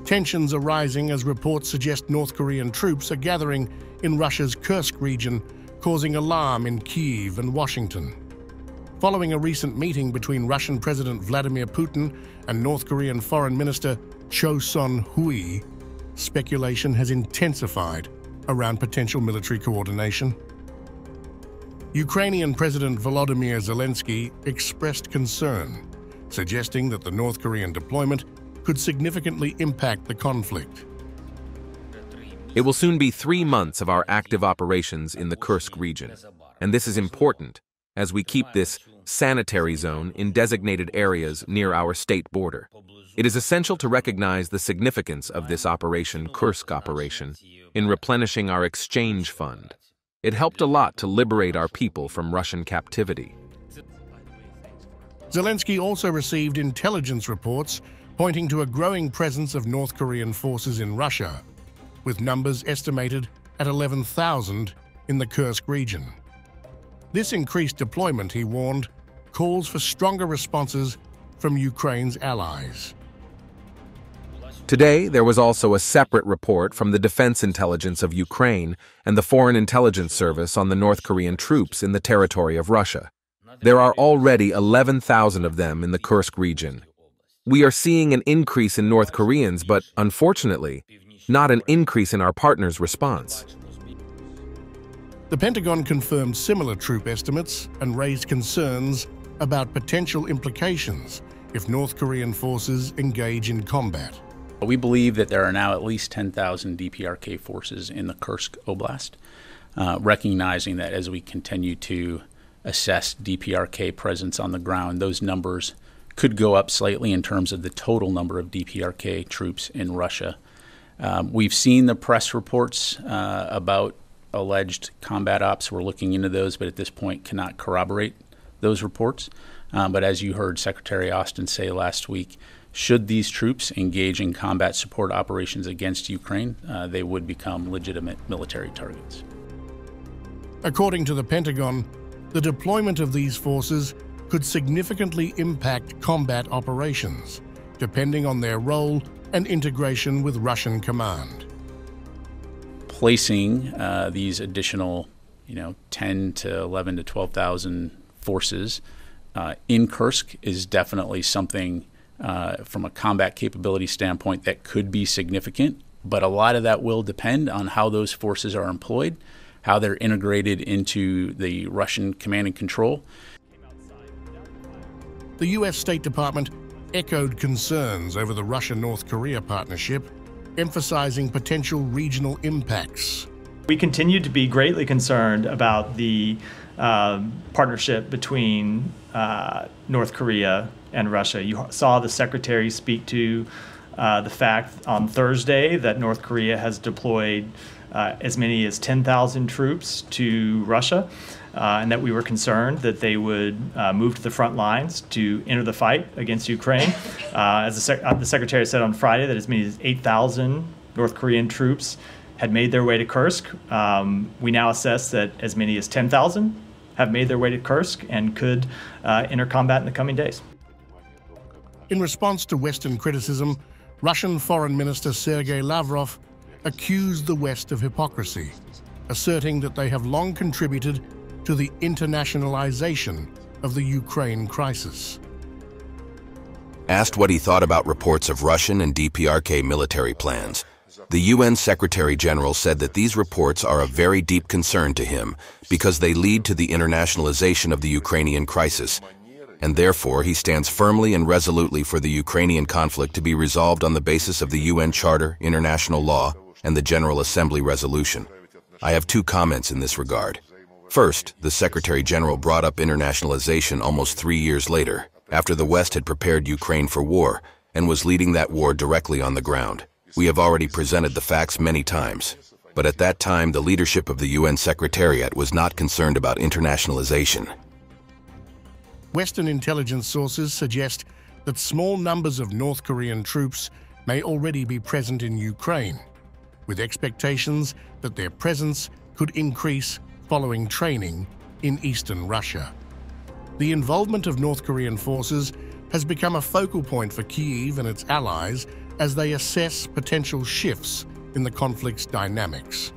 Tensions are rising as reports suggest North Korean troops are gathering in Russia's Kursk region, causing alarm in Kyiv and Washington. Following a recent meeting between Russian President Vladimir Putin and North Korean Foreign Minister Choe, speculation has intensified around potential military coordination. Ukrainian President Volodymyr Zelensky expressed concern, suggesting that the North Korean deployment could significantly impact the conflict. It will soon be 3 months of our active operations in the Kursk region, and this is important as we keep this sanitary zone in designated areas near our state border. It is essential to recognize the significance of this Kursk operation, in replenishing our exchange fund. It helped a lot to liberate our people from Russian captivity. Zelensky also received intelligence reports pointing to a growing presence of North Korean forces in Russia, with numbers estimated at 11,000 in the Kursk region. This increased deployment, he warned, calls for stronger responses from Ukraine's allies. Today, there was also a separate report from the Defense Intelligence of Ukraine and the Foreign Intelligence Service on the North Korean troops in the territory of Russia. There are already 11,000 of them in the Kursk region. We are seeing an increase in North Koreans, but unfortunately, not an increase in our partners' response. The Pentagon confirmed similar troop estimates and raised concerns about potential implications if North Korean forces engage in combat. We believe that there are now at least 10,000 DPRK forces in the Kursk Oblast, recognizing that as we continue to assess DPRK presence on the ground, those numbers could go up slightly in terms of the total number of DPRK troops in Russia. We've seen the press reports about alleged combat ops. We're looking into those, but at this point cannot corroborate those reports. But as you heard Secretary Austin say last week, should these troops engage in combat support operations against Ukraine, they would become legitimate military targets. According to the Pentagon, the deployment of these forces could significantly impact combat operations, depending on their role and integration with Russian command. Placing these additional, 10 to 11 to 12,000 forces in Kursk is definitely something from a combat capability standpoint that could be significant, but a lot of that will depend on how those forces are employed, how they're integrated into the Russian command and control. The U.S. State Department echoed concerns over the Russia-North Korea partnership, emphasizing potential regional impacts. We continue to be greatly concerned about the partnership between North Korea and Russia. You saw the Secretary speak to the fact on Thursday that North Korea has deployed as many as 10,000 troops to Russia, and that we were concerned that they would move to the front lines to enter the fight against Ukraine. As the Secretary said on Friday that as many as 8,000 North Korean troops had made their way to Kursk. We now assess that as many as 10,000 have made their way to Kursk and could enter combat in the coming days. In response to Western criticism, Russian Foreign Minister Sergei Lavrov accused the West of hypocrisy, asserting that they have long contributed to the internationalization of the Ukraine crisis. Asked what he thought about reports of Russian and DPRK military plans, the UN Secretary General said that these reports are of very deep concern to him because they lead to the internationalization of the Ukrainian crisis, and therefore he stands firmly and resolutely for the Ukrainian conflict to be resolved on the basis of the UN Charter, international law, and the General Assembly resolution. I have 2 comments in this regard. First, the Secretary General brought up internationalization almost 3 years later, after the West had prepared Ukraine for war and was leading that war directly on the ground. We have already presented the facts many times, but at that time the leadership of the UN Secretariat was not concerned about internationalization. Western intelligence sources suggest that small numbers of North Korean troops may already be present in Ukraine, with expectations that their presence could increase following training in eastern Russia. The involvement of North Korean forces has become a focal point for Kyiv and its allies as they assess potential shifts in the conflict's dynamics.